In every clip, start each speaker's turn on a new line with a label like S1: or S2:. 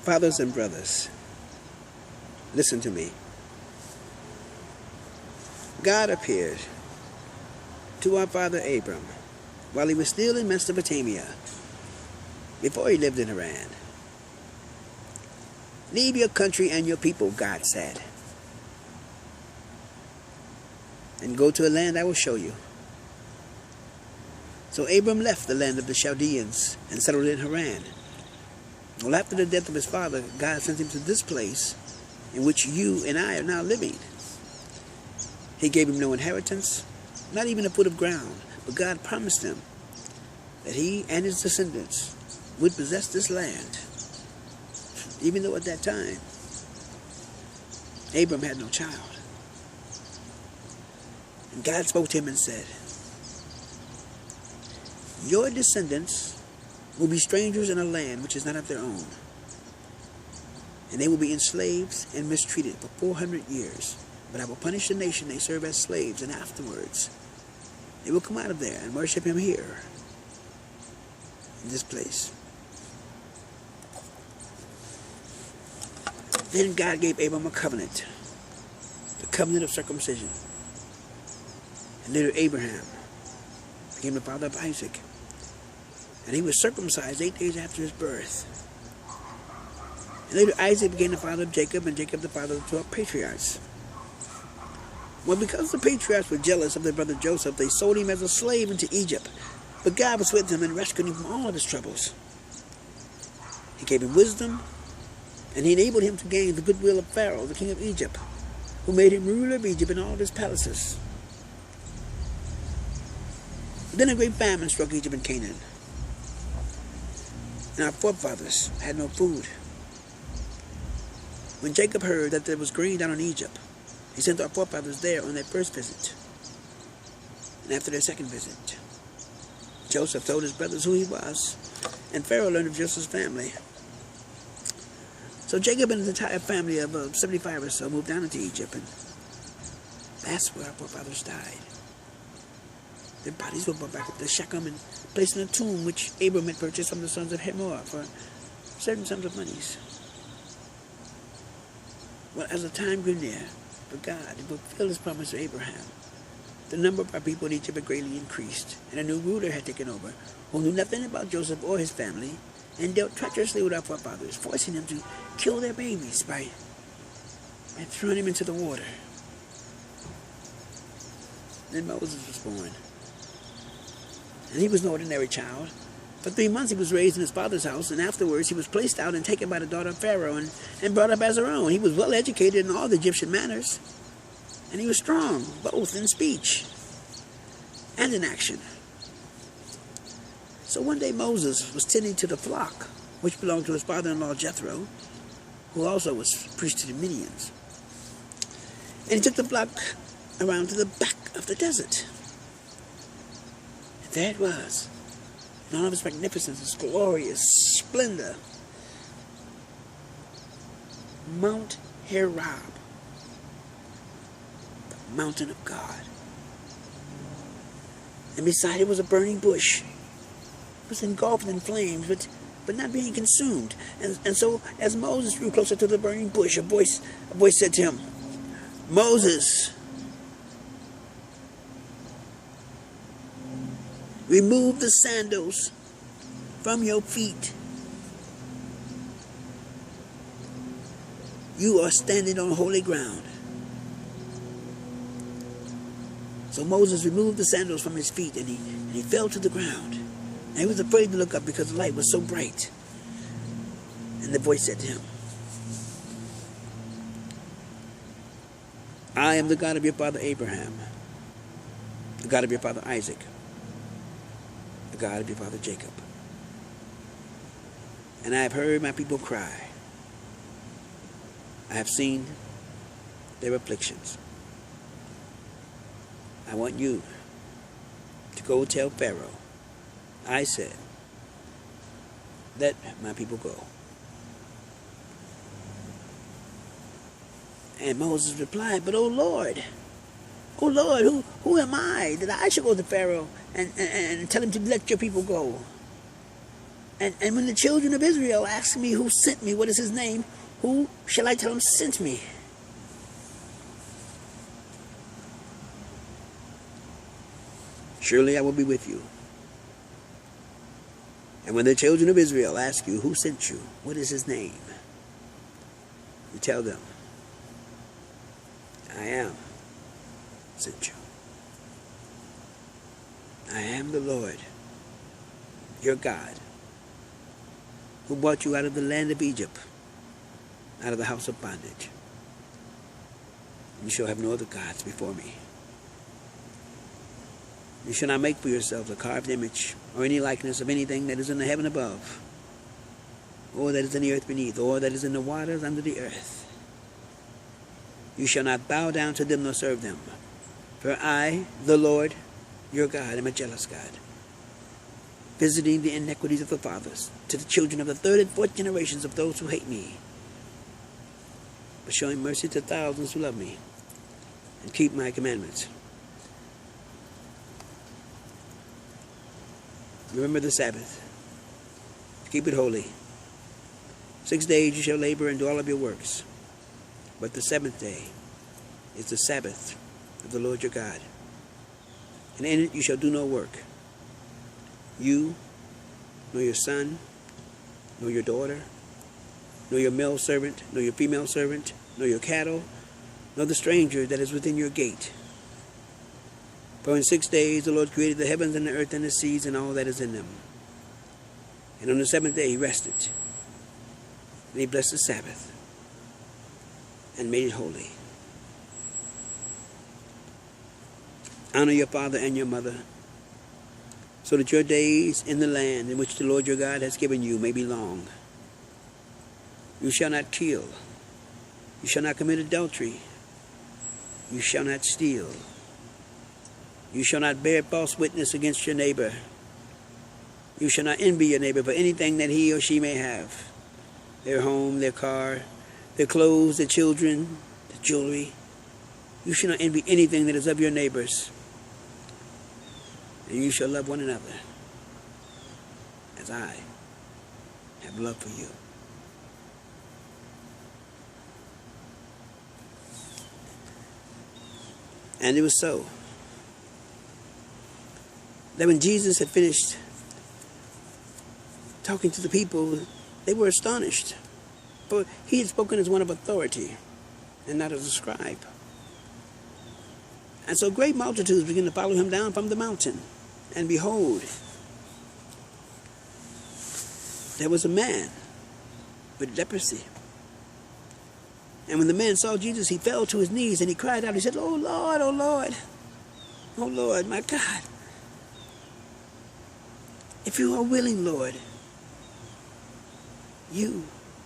S1: Fathers and brothers, listen to me. God appeared to our father Abram while he was still in Mesopotamia, before he lived in Haran. Leave your country and your people, God said, and go to a land I will show you. So Abram left the land of the Chaldeans and settled in Haran. Well, after the death of his father, God sent him to this place in which you and I are now living. He gave him no inheritance, not even a foot of ground, but God promised him that he and his descendants would possess this land, even though at that time Abram had no child. And God spoke to him and said, your descendants will be strangers in a land which is not of their own, and they will be enslaved and mistreated for 400 years. But I will punish the nation they serve as slaves, and afterwards they will come out of there and worship him here, in this place. Then God gave Abram a covenant, the covenant of circumcision. And later Abraham became the father of Isaac. And he was circumcised 8 days after his birth. And later Isaac became the father of Jacob, and Jacob the father of the 12 patriarchs. Well, because the patriarchs were jealous of their brother Joseph, they sold him as a slave into Egypt. But God was with him and rescued him from all of his troubles. He gave him wisdom, and he enabled him to gain the goodwill of Pharaoh, the king of Egypt, who made him ruler of Egypt and all of his palaces. Then a great famine struck Egypt and Canaan, and our forefathers had no food. When Jacob heard that there was grain down in Egypt, he sent our forefathers there on their first visit. And after their second visit, Joseph told his brothers who he was, and Pharaoh learned of Joseph's family. So Jacob and his entire family of 75 or so moved down into Egypt, and that's where our forefathers died. Their bodies were brought back up to Shechem and placed in a tomb which Abram had purchased from the sons of Hamor for certain sums of monies. Well, as the time grew near for God to fulfill his promise to Abraham, the number of our people in Egypt had greatly increased, and a new ruler had taken over, who knew nothing about Joseph or his family, and dealt treacherously with our forefathers, forcing them to kill their babies by throwing them into the water. Then Moses was born. And he was no ordinary child. For 3 months he was raised in his father's house, and afterwards he was placed out and taken by the daughter of Pharaoh and brought up as her own. He was well educated in all the Egyptian manners, and he was strong, both in speech and in action. So one day Moses was tending to the flock, which belonged to his father-in-law Jethro, who also was priest to the Midians. And he took the flock around to the back of the desert. And there it was, in all of its magnificence, its glorious splendor. Mount Horeb, the mountain of God. And beside it was a burning bush. It was engulfed in flames, but not being consumed. And so, as Moses drew closer to the burning bush, a voice said to him, Moses, remove the sandals from your feet. You are standing on holy ground. So Moses removed the sandals from his feet, and he fell to the ground. And he was afraid to look up because the light was so bright. And the voice said to him, I am the God of your father Abraham, the God of your father Isaac, the God of your father Jacob. And I have heard my people cry. I have seen their afflictions. I want you to go tell Pharaoh, I said, let my people go. And Moses replied, but, O Lord, who am I that I should go to Pharaoh and tell him to let your people go? And when the children of Israel ask me who sent me, what is his name, who shall I tell them sent me? Surely I will be with you. And when the children of Israel ask you who sent you, what is his name, you tell them, I am sent you. I am the Lord, your God, who brought you out of the land of Egypt, out of the house of bondage. You shall have no other gods before me. You shall not make for yourselves a carved image or any likeness of anything that is in the heaven above, or that is in the earth beneath, or that is in the waters under the earth. You shall not bow down to them nor serve them. For I, the Lord, your God, am a jealous God, visiting the iniquities of the fathers to the children of the third and fourth generations of those who hate me, but showing mercy to thousands who love me and keep my commandments. Remember the Sabbath, keep it holy. 6 days you shall labor and do all of your works, but the seventh day is the Sabbath of the Lord your God. And in it you shall do no work, you, nor your son, nor your daughter, nor your male servant, nor your female servant, nor your cattle, nor the stranger that is within your gate. For in 6 days the Lord created the heavens and the earth and the seas and all that is in them. And on the seventh day he rested, and he blessed the Sabbath, and made it holy. Honor your father and your mother, so that your days in the land in which the Lord your God has given you may be long. You shall not kill. You shall not commit adultery. You shall not steal. You shall not bear false witness against your neighbor. You shall not envy your neighbor for anything that he or she may have, their home, their car, their clothes, their children, their jewelry. You shall not envy anything that is of your neighbors. And you shall love one another as I have love for you. And it was so that when Jesus had finished talking to the people, they were astonished. For he had spoken as one of authority and not as a scribe. And so great multitudes began to follow him down from the mountain. And behold, there was a man with leprosy. And when the man saw Jesus, he fell to his knees and he cried out. He said, "Oh Lord, oh Lord, oh Lord, my God. If you are willing, Lord, you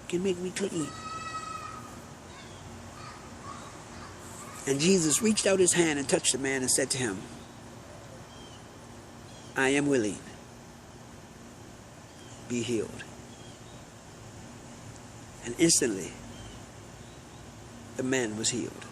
S1: can make me clean." And Jesus reached out his hand and touched the man and said to him, "I am willing. Be healed." And instantly, the man was healed.